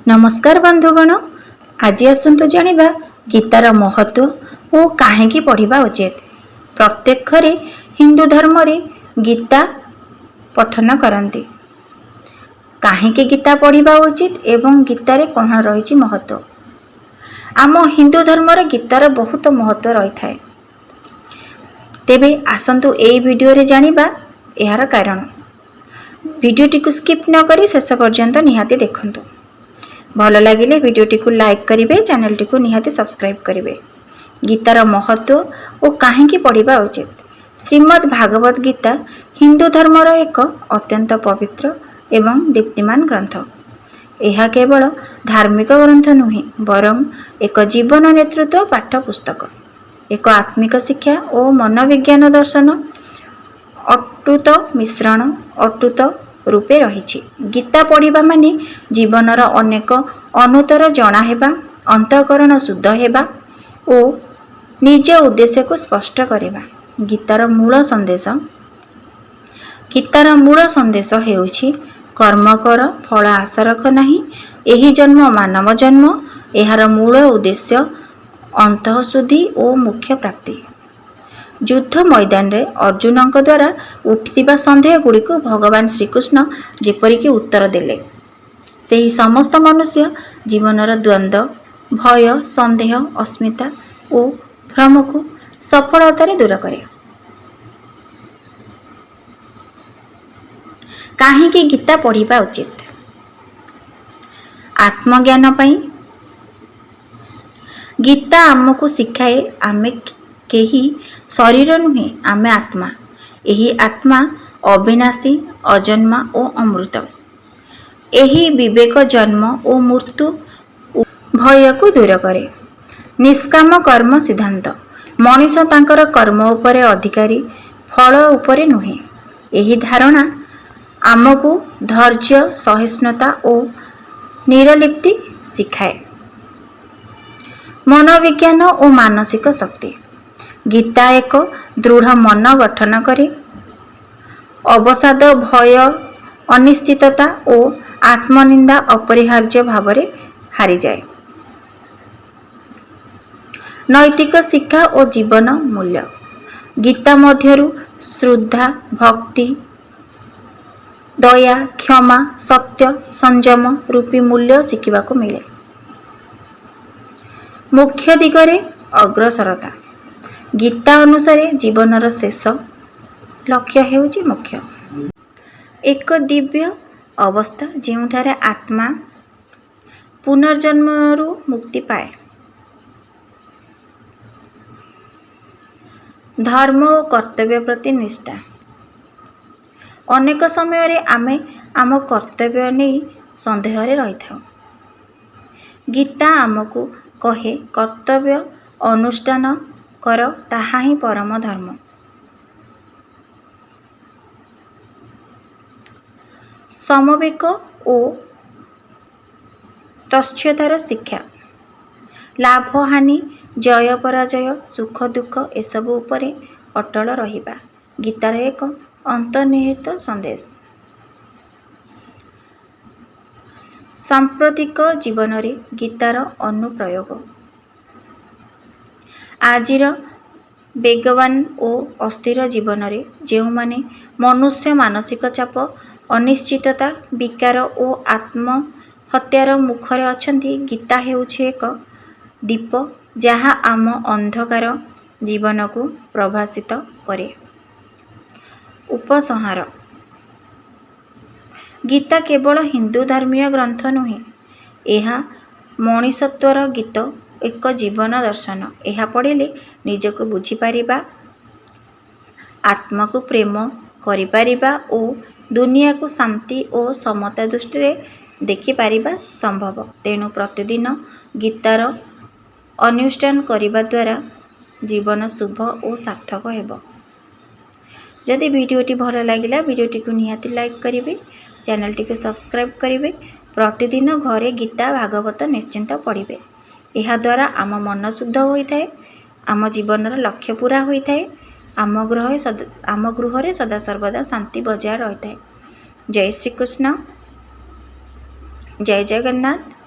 नमस्कार बंधुगण, आज आसतु जानिबा गीतार महत्व और काहेकि पढ़िबा उचित। प्रत्येक घरे हिंदू धर्म रे गीता पठन करती। काहेकि गीता पढ़िबा उचित एवं गीतारे कौन रही महत्व। आम हिंदू धर्म रे गीतार बहुत महत्व रही थाए। तेबे आसतु एई वीडियो रे जानिबा यार कारण। वीडियोटी को स्किप न करी शेष पर्यंत निहाती देखंतु। भल लगिले वीडियोटी को लाइक करिवे, चैनलटी को निहाती सब्सक्राइब करिवे। गीतार महत्व और काहेकि पढ़िबा उचित। श्रीमद् भागवत गीता हिंदू धर्मर एक अत्यंत पवित्र एवं दीप्तिमान ग्रंथ। यह केवल धार्मिक ग्रंथ नुहे बरं एक जीवन नेतृत्व पाठ पुस्तक, एक आत्मिक शिक्षा और मनोविज्ञान दर्शन अटूट मिश्रण अटूट रूपे रही। गीता पढ़िबा माने जीवनर अनेक अनुतर जना हेबा, अंतःकरण शुद्ध हेबा और निज उद्देश्य को स्पष्ट करिबा। गीतार मूल संदेश हेउछि कर्म कर फल आशा रख नहीं। एही जन्म मानव जन्म। एहार मूल उद्देश्य अंतःशुद्धि और मोक्ष प्राप्ति। युद्ध मैदान रे अर्जुन द्वारा उठिथिबा संदेह गुड़ी को भगवान श्रीकृष्ण जेपरिक उत्तर देले, सेही समस्त मनुष्य जीवनर द्वंद्व भय संदेह अस्मिता और भ्रम को सफलतार दूर करे। काहेकि गीता पढ़िबा उचित। आत्मज्ञान पई गीता आमको शिखाए आमे केही शरीर नुहे, आमे आत्मा। एही आत्मा अविनाशी अजन्मा और अमृत। एही विवेक जन्म और मृत्यु भय को दूर करे। निष्काम कर्म सिद्धांत। मनीष तांकर कर्म उपरे अधिकारी, फल उपरे नुहे। एही धारणा आमको धैर्य सहिष्णुता और निरलिप्ति शिखाए। मनोविज्ञान और मानसिक शक्ति। गीता एक दृढ़ मन गठन करे। अवसाद भय अनिश्चितता और आत्मनिंदा अपरिहार्य भावरे हारी जाए। नैतिक शिक्षा और जीवन मूल्य। गीता मध्यरु श्रद्धा भक्ति दया क्षमा सत्य संयम रूपी मूल्य शिखिबा को मिले। मुख्य दिगरे अग्रसरता। गीता अनुसार जीवनर शेष लक्ष्य हेउछि मोक्ष, एक दिव्य अवस्था जेउठारे आत्मा पुनर्जन्मरू मुक्ति पाए। धर्म और कर्तव्य प्रति निष्ठा। अनेक समय रे आमे आम कर्तव्य नहीं संदेह रे रही था। गीता आमको कहे कर्तव्य अनुष्ठान कर, ताहा ही परम धर्म। समवेक और तस्यतार शिक्षा। लाभ हानि जय पराजय सुख दुख एसबू उपरे अटल रहिबा गीतार एक अंतर्निहित संदेश। सांप्रतिक जीवन रे गीतार अनुप्रयोग। आजिर बेगवान और अस्थिर जीवन रे जो माने मनुष्य मानसिक चाप अनिश्चितता विकार और आत्महत्यार मुखरे अछंती, गीता हेउछि एक दीप जहाँ आम अंधकार जीवन को प्रभासित करे। उपसंहार। गीता केवल हिंदू धर्मीय ग्रंथ नुहे, यह मनीषत्वर गीत, एक जीवन दर्शन। यह पढ़िले निजको बुझी पारिबा, आत्मा को प्रेम करि पारिबा और दुनिया को शांति और समता दृष्टि रे देखि पारिबा संभव। तेणु प्रतिदिन गीतार अनुष्ठान करिबा द्वारा जीवन शुभ और सार्थक हेबो। जदि वीडियोटी भल लागिला वीडियोटी को निहाती लाइक करिवे, चैनलटी को सब्सक्राइब करिवे। प्रतिदिन घरे गीता भागवत निश्चिंत पढ़िवे। यह द्वारा आम मन शुद्ध होता है, आम जीवनर लक्ष्य पूरा होता है, आम गृह सदा सर्वदा शांति बजाय रहता है। जय श्री कृष्ण, जय जगन्नाथ।